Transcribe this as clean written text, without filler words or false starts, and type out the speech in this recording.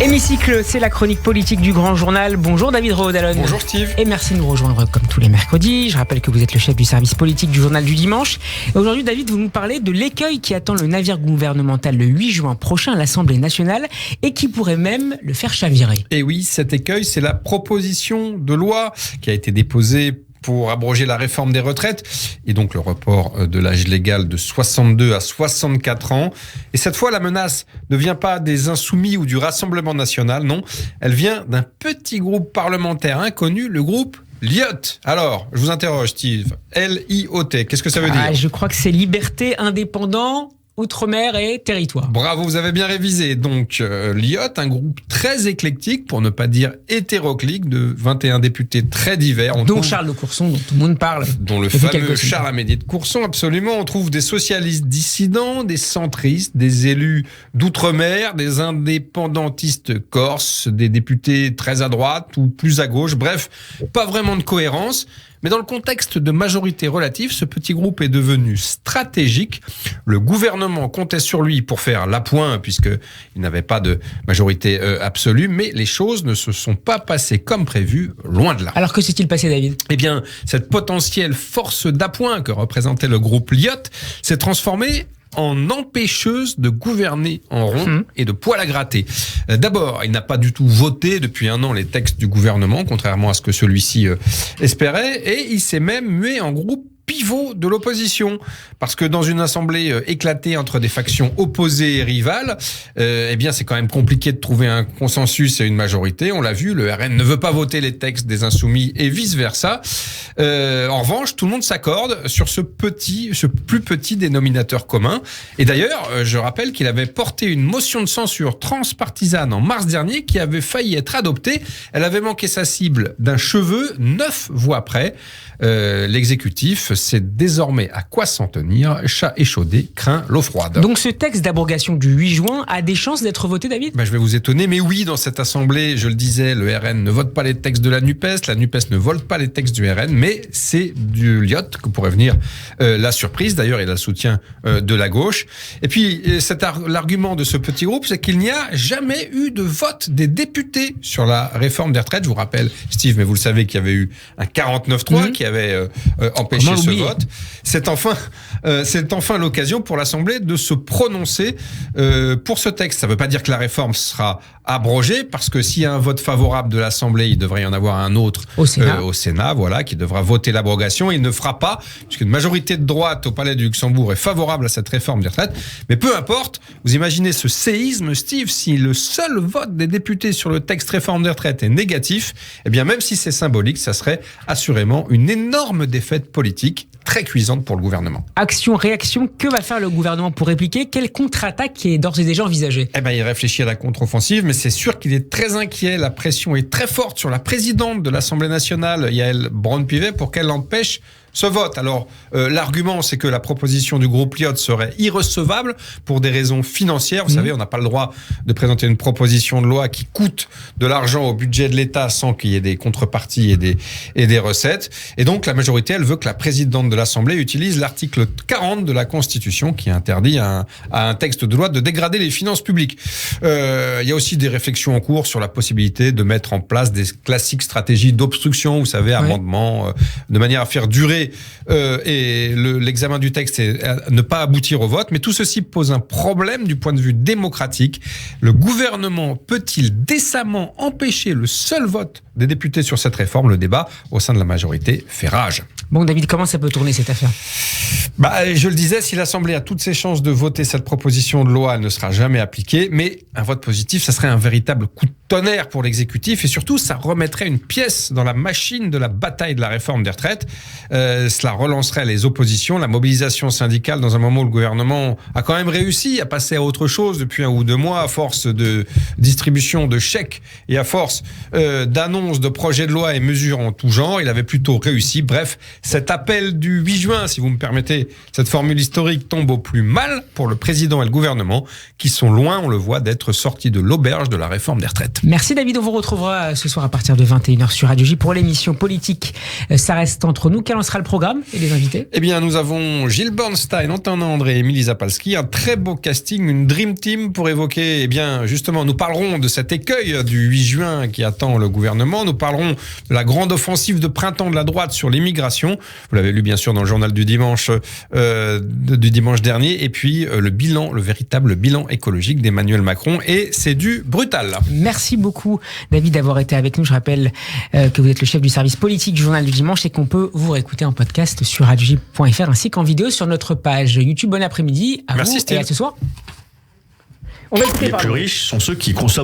Hémicycle, c'est la chronique politique du Grand Journal. Bonjour David Rohodalon. Bonjour Steve. Et merci de nous rejoindre comme tous les mercredis. Je rappelle que vous êtes le chef du service politique du Journal du Dimanche. Et aujourd'hui, David, vous nous parlez de l'écueil qui attend le navire gouvernemental le 8 juin prochain à l'Assemblée nationale et qui pourrait même le faire chavirer. Et oui, cet écueil, c'est la proposition de loi qui a été déposée pour abroger la réforme des retraites et donc le report de l'âge légal de 62 à 64 ans. Et cette fois, la menace ne vient pas des Insoumis ou du Rassemblement national, non. Elle vient d'un petit groupe parlementaire inconnu, le groupe LIOT. Alors, je vous interroge, Steve. L-I-O-T, qu'est-ce que ça veut dire ? Je crois que c'est liberté, indépendant, outre-mer et territoire. Bravo, vous avez bien révisé. Donc, LIOT, un groupe très éclectique, pour ne pas dire hétéroclite, de 21 députés très divers. Dont Charles de Courson, dont tout le monde parle. Dont le fameux Charles Amédée de Courson, absolument. On trouve des socialistes dissidents, des centristes, des élus d'outre-mer, des indépendantistes corses, des députés très à droite ou plus à gauche. Bref, pas vraiment de cohérence. Mais dans le contexte de majorité relative, ce petit groupe est devenu stratégique. Le gouvernement comptait sur lui pour faire l'appoint, puisqu'il n'avait pas de majorité absolue, mais les choses ne se sont pas passées comme prévu, loin de là. Alors que s'est-il passé, David ? Eh bien, cette potentielle force d'appoint que représentait le groupe LIOT s'est transformée en empêcheuse de gouverner en rond et de poil à gratter. D'abord, il n'a pas du tout voté depuis un an les textes du gouvernement, contrairement à ce que celui-ci espérait, et il s'est même mué en groupe pivot de l'opposition. Parce que dans une assemblée éclatée entre des factions opposées et rivales, eh bien, c'est quand même compliqué de trouver un consensus et une majorité. On l'a vu, le RN ne veut pas voter les textes des Insoumis et vice-versa. En revanche, tout le monde s'accorde sur ce plus petit dénominateur commun. Et d'ailleurs, je rappelle qu'il avait porté une motion de censure transpartisane en mars dernier qui avait failli être adoptée. Elle avait manqué sa cible d'un cheveu, 9 voix près. L'exécutif sait désormais à quoi s'en tenir. Chat échaudé craint l'eau froide. Donc ce texte d'abrogation du 8 juin a des chances d'être voté, David ? Je vais vous étonner, mais oui, dans cette assemblée, je le disais, le RN ne vote pas les textes de la NUPES ne vote pas les textes du RN, mais c'est du LIOT que pourrait venir la surprise. D'ailleurs, il a le soutien de la gauche. Et puis, l'argument de ce petit groupe, c'est qu'il n'y a jamais eu de vote des députés sur la réforme des retraites. Je vous rappelle, Steve, mais vous le savez, qu'il y avait eu un 49-3 qui avait empêché ce vote. C'est enfin l'occasion pour l'Assemblée de se prononcer pour ce texte. Ça ne veut pas dire que la réforme sera abrogée, parce que s'il y a un vote favorable de l'Assemblée, il devrait y en avoir un autre au Sénat, voilà, qui devra voter l'abrogation. Il ne fera pas, puisqu'une majorité de droite au Palais du Luxembourg est favorable à cette réforme des retraites. Mais peu importe, vous imaginez ce séisme, Steve, si le seul vote des députés sur le texte réforme des retraites est négatif, eh bien même si c'est symbolique, ça serait assurément une énorme défaite politique très cuisante pour le gouvernement. Action, réaction, que va faire le gouvernement pour répliquer ? Quelle contre-attaque est d'ores et déjà envisagée ? Il réfléchit à la contre-offensive, mais c'est sûr qu'il est très inquiet. La pression est très forte sur la présidente de l'Assemblée nationale, Yaël Braun-Pivet, pour qu'elle empêche ce vote. Alors, l'argument, c'est que la proposition du groupe LIOT serait irrecevable pour des raisons financières. Vous savez, on n'a pas le droit de présenter une proposition de loi qui coûte de l'argent au budget de l'État sans qu'il y ait des contreparties et des recettes. Et donc, la majorité, elle veut que la présidente de l'Assemblée utilise l'article 40 de la Constitution qui interdit à un texte de loi de dégrader les finances publiques. Il y a aussi des réflexions en cours sur la possibilité de mettre en place des classiques stratégies d'obstruction, vous savez, amendements, de manière à faire durer et l'examen du texte et ne pas aboutir au vote. Mais tout ceci pose un problème du point de vue démocratique. Le gouvernement peut-il décemment empêcher le seul vote des députés sur cette réforme ? Le débat au sein de la majorité fait rage. Bon, David, comment ça peut tourner cette affaire ? Je le disais, si l'Assemblée a toutes ses chances de voter cette proposition de loi, elle ne sera jamais appliquée. Mais un vote positif, ça serait un véritable coup de tonnerre pour l'exécutif. Et surtout, ça remettrait une pièce dans la machine de la bataille de la réforme des retraites. Cela relancerait les oppositions, la mobilisation syndicale dans un moment où le gouvernement a quand même réussi à passer à autre chose depuis 1 ou 2 mois, à force de distribution de chèques et à force d'annonces de projets de loi et mesures en tout genre. Il avait plutôt réussi. Bref, Cet appel du 8 juin, si vous me permettez cette formule historique, tombe au plus mal pour le président et le gouvernement qui sont loin, on le voit, d'être sortis de l'auberge de la réforme des retraites. Merci David, on vous retrouvera ce soir à partir de 21h sur Radio J pour l'émission politique. Ça reste entre nous. Quel en sera le programme et les invités ? Eh bien, nous avons Gilles Bornstein, Antonin André et Émilie Zapalski. Un très beau casting, une dream team pour évoquer, eh bien, justement, nous parlerons de cet écueil du 8 juin qui attend le gouvernement. Nous parlerons de la grande offensive de printemps de la droite sur l'immigration. Vous l'avez lu, bien sûr, dans le journal du dimanche dernier. Et puis, le véritable bilan écologique d'Emmanuel Macron. Et c'est du brutal. Merci beaucoup, David, d'avoir été avec nous. Je rappelle que vous êtes le chef du service politique du journal du dimanche et qu'on peut vous réécouter en podcast sur radioj.fr ainsi qu'en vidéo sur notre page YouTube. Bon après-midi à Merci vous Steve. et à ce soir. On va écouter, les plus riches sont ceux qui consomment